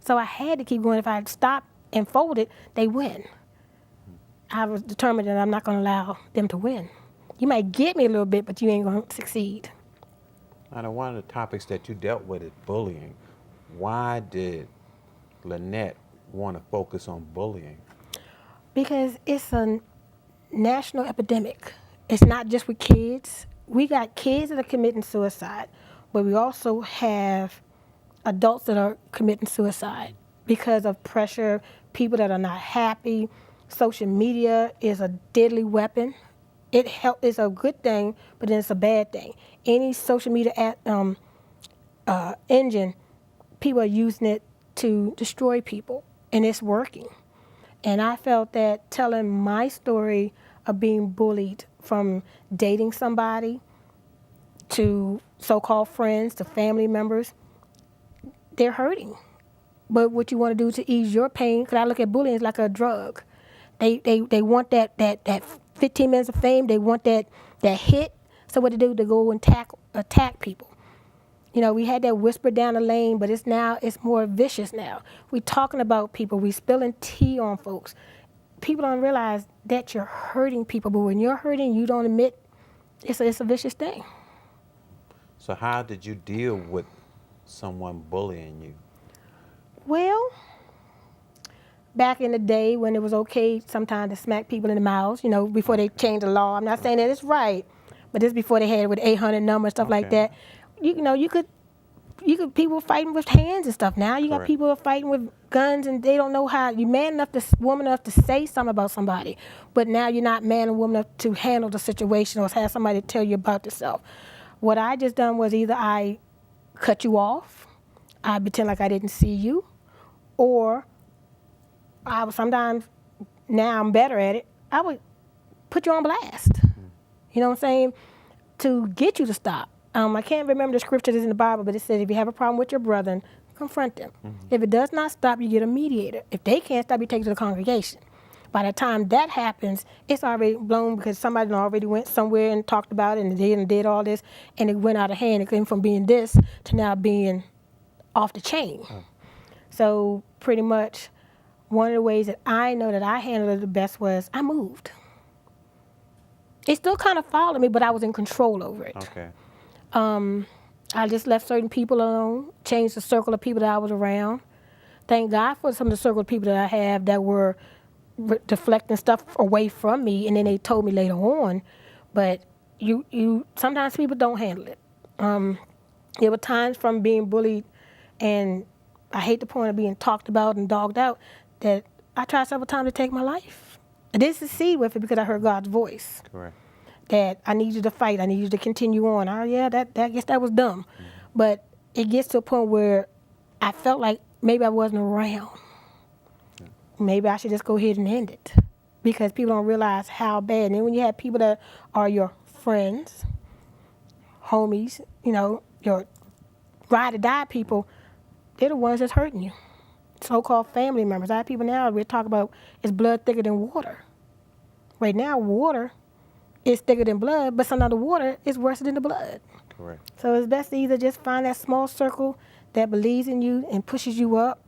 So I had to keep going. If I stopped and folded, they win. I was determined that I'm not going to allow them to win. You might get me a little bit, but you ain't going to succeed. Now, one of the topics that you dealt with is bullying. Why did Lynnette want to focus on bullying? Because it's a national epidemic. It's not just with kids. We got kids that are committing suicide, but we also have adults that are committing suicide because of pressure, people that are not happy. Social media is a deadly weapon. It's a good thing, but then it's a bad thing. Any social media engine, people are using it to destroy people, and it's working. And I felt that telling my story of being bullied from dating somebody to so-called friends to family members, they're hurting. But what you want to do to ease your pain, because I look at bullying as like a drug. They want that 15 minutes of fame. They want that hit. So what to do? To go and attack people. You know, we had that whisper down the lane, but it's more vicious now. We talking about people. We spilling tea on folks. People don't realize that you're hurting people, but when you're hurting, you don't admit it's a vicious thing. So, how did you deal with someone bullying you? Well, back in the day when it was okay sometimes to smack people in the mouth, before they Okay. changed the law. I'm not saying that it's right, but this before they had it with 800 number and stuff like Okay. that. You could people fighting with hands and stuff. Now you got Correct. people are fighting with guns and they don't know how. You man enough to woman enough to say something about somebody, but now you're not man and woman enough to handle the situation or have somebody tell you about yourself. What I just done was either I cut you off, I pretend like I didn't see you, or I would sometimes, now I'm better at it, I would put you on blast. You know what I'm saying? To get you to stop. I can't remember the scripture that's in the Bible, but it says if you have a problem with your brother, confront them. If it does not stop, you get a mediator. If they can't stop, you take it to the congregation. By the time that happens, it's already blown because somebody already went somewhere and talked about it and did all this, and it went out of hand. It came from being this to now being off the chain. So pretty much one of the ways that I know that I handled it the best was I moved. It still kind of followed me, but I was in control over it. Okay. I just left certain people alone, changed the circle of people that I was around. Thank God for some of the circle of people that I have that were deflecting stuff away from me, and then they told me later on. But you sometimes people don't handle it. There were times from being bullied, and I hate the point of being talked about and dogged out, that I tried several times to take my life. I didn't succeed with it because I heard God's voice. Correct. That I need you to fight. I need you to continue on. Yeah, I guess that was dumb. But it gets to a point where I felt like maybe I wasn't around. Maybe I should just go ahead and end it. Because people don't realize how bad. And then when you have people that are your friends, homies, your ride or die people, they're the ones that's hurting you. So-called family members. I have people now, we're talking about it's blood thicker than water. Right now, water is thicker than blood, but sometimes the water is worse than the blood. Correct. So it's best to either just find that small circle that believes in you and pushes you up,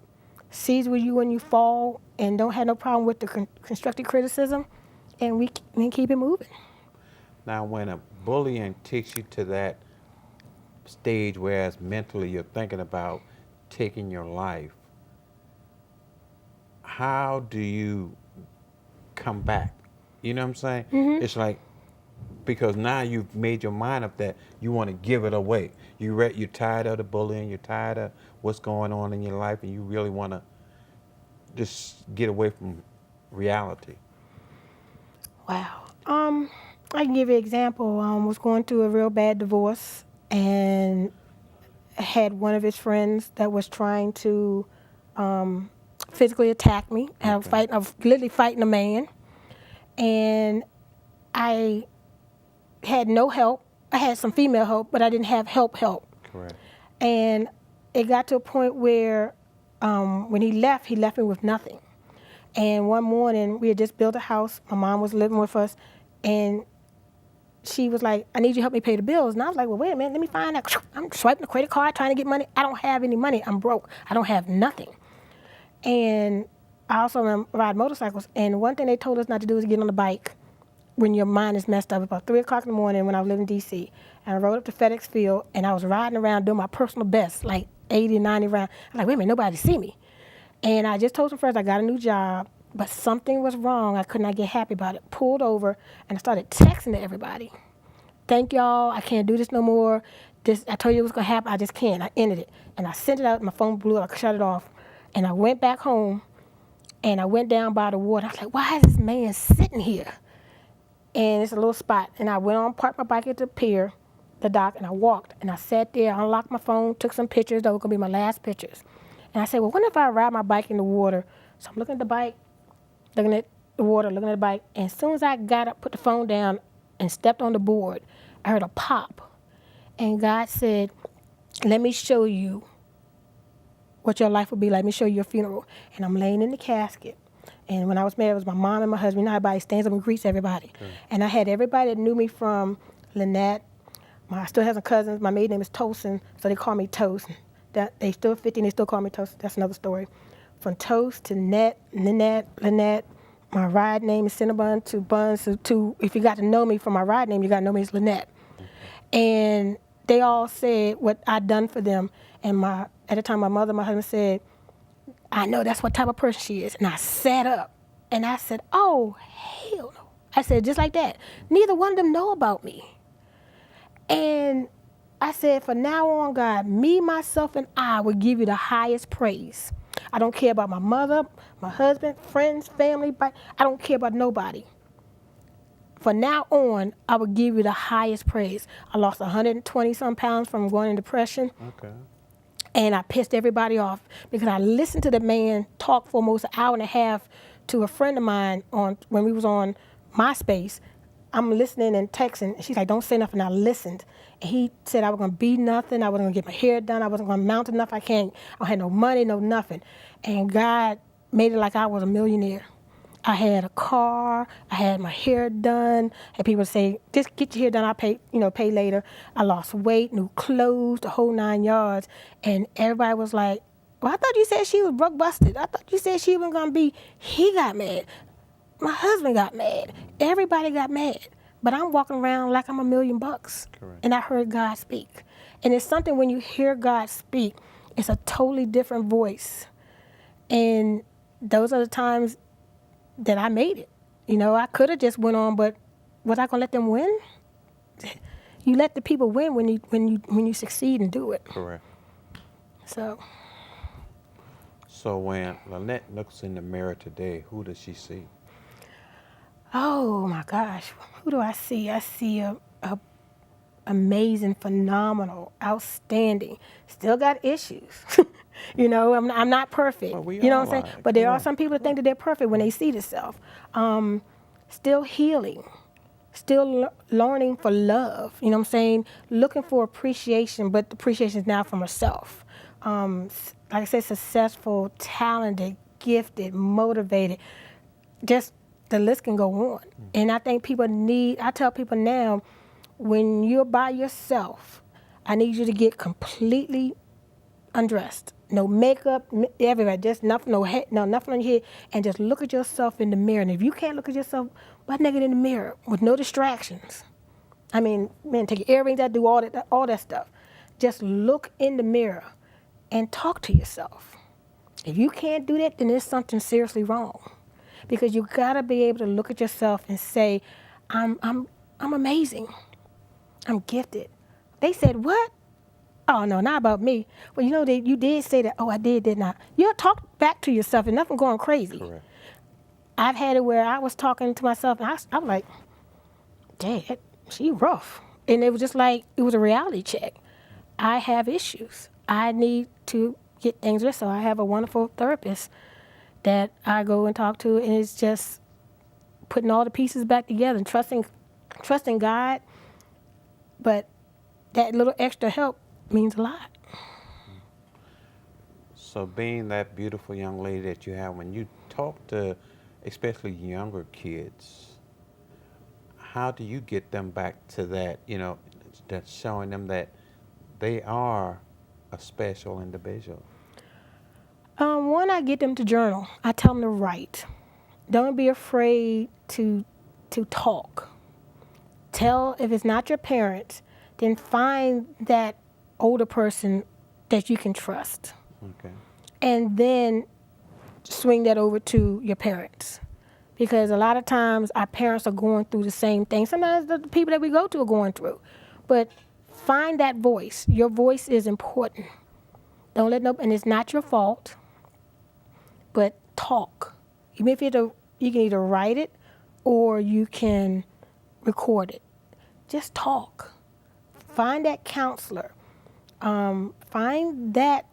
sees with you when you fall, and don't have no problem with the constructive criticism, and we keep it moving. Now, when a bullying takes you to that stage, whereas mentally you're thinking about taking your life, how do you come back? You know what I'm saying? It's like, because now you've made your mind up that you want to give it away. You're tired of the bullying. You're tired of what's going on in your life, and you really want to just get away from reality. Wow. I can give you an example. Was going through a real bad divorce and had one of his friends that was trying to physically attack me. Okay. I was literally fighting a man, and I had no help. I had some female help, but I didn't have help. Correct. And it got to a point where when he left me with nothing. And one morning, we had just built a house. My mom was living with us, and she was like, I need you to help me pay the bills. And I was like, well, wait a minute, let me find out. I'm swiping the credit card, trying to get money. I don't have any money. I'm broke. I don't have nothing. And I also ride motorcycles. And one thing they told us not to do is get on the bike when your mind is messed up. About 3 o'clock in the morning when I was living in D.C. And I rode up to FedEx Field, and I was riding around doing my personal best, like 80, 90 rounds. I'm like, wait a minute, nobody see me. And I just told some friends I got a new job, but something was wrong. I could not get happy about it. Pulled over, and I started texting to everybody. Thank y'all. I can't do this no more. This, I told you it was going to happen. I just can't. I ended it. And I sent it out. My phone blew up. I shut it off. And I went back home, and I went down by the water. I was like, why is this man sitting here? And it's a little spot. And I went on, parked my bike at the pier, the dock, and I walked. And I sat there, unlocked my phone, took some pictures. Those were going to be my last pictures. And I said, well, what if I ride my bike in the water? So I'm looking at the bike, looking at the water, looking at the bike. And as soon as I got up, put the phone down, and stepped on the board, I heard a pop. And God said, let me show you what your life will be like. Let me show you your funeral. And I'm laying in the casket. And when I was married, it was my mom and my husband. You know, everybody stands up and greets everybody. Okay. And I had everybody that knew me from Lynnette. I still have some cousins. My maiden name is Tosin, so they call me Toast. That they still 50 and they still call me Toast. That's another story. From Toast to Lynnette. My ride name is Cinnabon to Buns to if you got to know me from my ride name, you got to know me as Lynnette. And they all said what I'd done for them. And at the time, my mother, my husband said, I know that's what type of person she is. And I sat up and I said, oh, hell no. I said, just like that. Neither one of them know about me. And I said, for now on, God, me, myself, and I will give you the highest praise. I don't care about my mother, my husband, friends, family, but I don't care about nobody. For now on, I will give you the highest praise. I lost 120-some pounds from going in depression. Okay. And I pissed everybody off because I listened to the man talk for almost an hour and a half to a friend of mine when we was on MySpace. I'm listening and texting. She's like, don't say nothing. I listened. And he said I was going to be nothing. I wasn't going to get my hair done. I wasn't going to mount enough. I had no money, no nothing. And God made it like I was a millionaire. I had a car. I had my hair done. And people say, just get your hair done. I'll pay later. I lost weight, new clothes, the whole 9 yards. And everybody was like, well, I thought you said she was broke busted. I thought you said she wasn't going to be. He got mad. My husband got mad. Everybody got mad. But I'm walking around like I'm $1 million. Correct. And I heard God speak. And it's something when you hear God speak, it's a totally different voice. And those are the times that I made it. You know, I could have just went on, but was I gonna let them win? You let the people win when you succeed and do it. Correct. So when Lynnette looks in the mirror today, who does she see? Oh my gosh, who do I see? I see a amazing, phenomenal, outstanding. Still got issues. You know, I'm not perfect. Well, you know what I'm saying? But there are some people that think that they're perfect when they see themselves. Still healing. Still learning for love. You know what I'm saying? Looking for appreciation, but the appreciation is now from herself. Like I said, successful, talented, gifted, motivated. Just the list can go on. And I think I tell people now, when you're by yourself, I need you to get completely undressed. No makeup, everywhere, just nothing, nothing on your head, and just look at yourself in the mirror. And if you can't look at yourself butt naked in the mirror with no distractions, I mean, man, take your earrings out, do all that stuff. Just look in the mirror and talk to yourself. If you can't do that, then there's something seriously wrong. Because you gotta be able to look at yourself and say, I'm amazing. I'm gifted. They said, what? Oh, no, not about me. Well, you know, you did say that. Oh, I didn't I? You'll talk back to yourself and nothing going crazy. Correct. I've had it where I was talking to myself and I'm like, Dad, she rough. And it was just like, it was a reality check. I have issues. I need to get things right. So I have a wonderful therapist that I go and talk to, and it's just putting all the pieces back together and trusting God. But that little extra help means a lot. So being that beautiful young lady that you have, when you talk to especially younger kids, how do you get them back to that, that's showing them that they are a special individual? One, I get them to journal. I tell them to write. Don't be afraid to talk. Tell, if it's not your parents, then find that older person that you can trust, Okay. and then swing that over to your parents. Because a lot of times our parents are going through the same thing. Sometimes the people that we go to are going through. But find that voice. Your voice is important. Don't let no, and it's not your fault, but talk. Even if you can either write it or you can record it. Just talk. Find that counselor. Find that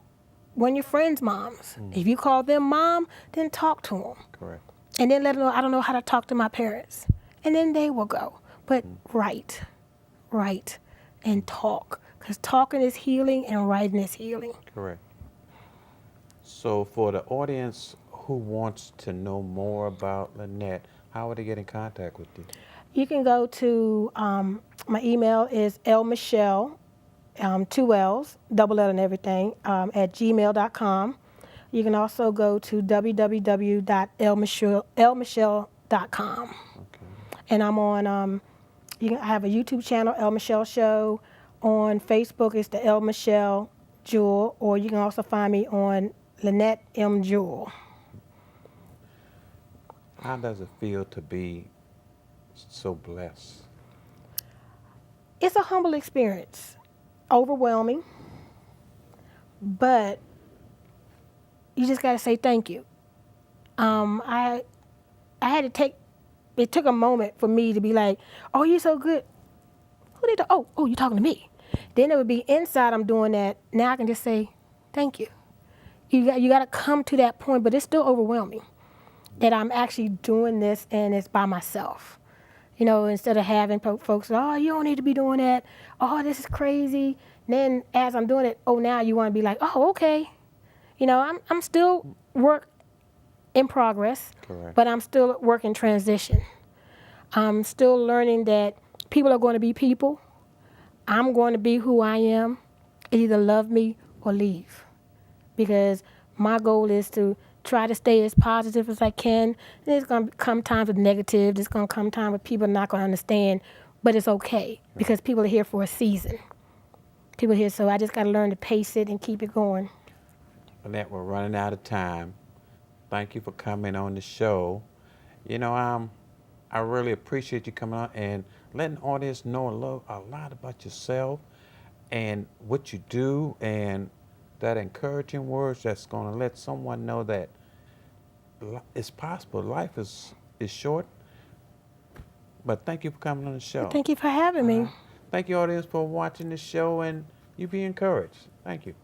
one of your friends' moms. If you call them mom, then talk to them. Correct. And then let them know, I don't know how to talk to my parents. And then they will go. But write, and talk. Because talking is healing and writing is healing. Correct. So for the audience who wants to know more about Lynnette, how would they get in contact with you? You can go to, my email is lmichelle, 2 L's, double L and everything, at gmail.com. You can also go to www.lmichelle.com. Okay. And I'm on, I have a YouTube channel, L Michelle Show. On Facebook, it's the M.Jewell, or you can also find me on Lynnette M.Jewell. How does it feel to be so blessed? It's a humble experience, overwhelming, but you just got to say thank you. I had to it took a moment for me to be like, oh, you're so good. Who did oh, you're talking to me. Then it would be inside I'm doing that. Now I can just say thank you. You got to come to that point, but it's still overwhelming that I'm actually doing this and it's by myself. Instead of having folks, oh, you don't need to be doing that. Oh, this is crazy. Then as I'm doing it, oh, now you want to be like, oh, okay. I'm still work in progress, Correct. but I'm still at work in transition. I'm still learning that people are going to be people. I'm going to be who I am, and either love me or leave. Because my goal is to try to stay as positive as I can. And there's going to come times with negative. There's going to come times where people are not going to understand. But it's okay because people are here for a season. People are here, so I just got to learn to pace it and keep it going. Lynnette, we're running out of time. Thank you for coming on the show. I really appreciate you coming on and letting the audience know a lot about yourself and what you do, and that encouraging words that's going to let someone know that it's possible. Life is short. But thank you for coming on the show. Thank you for having me. Thank you, audience, for watching the show, and you be encouraged. Thank you.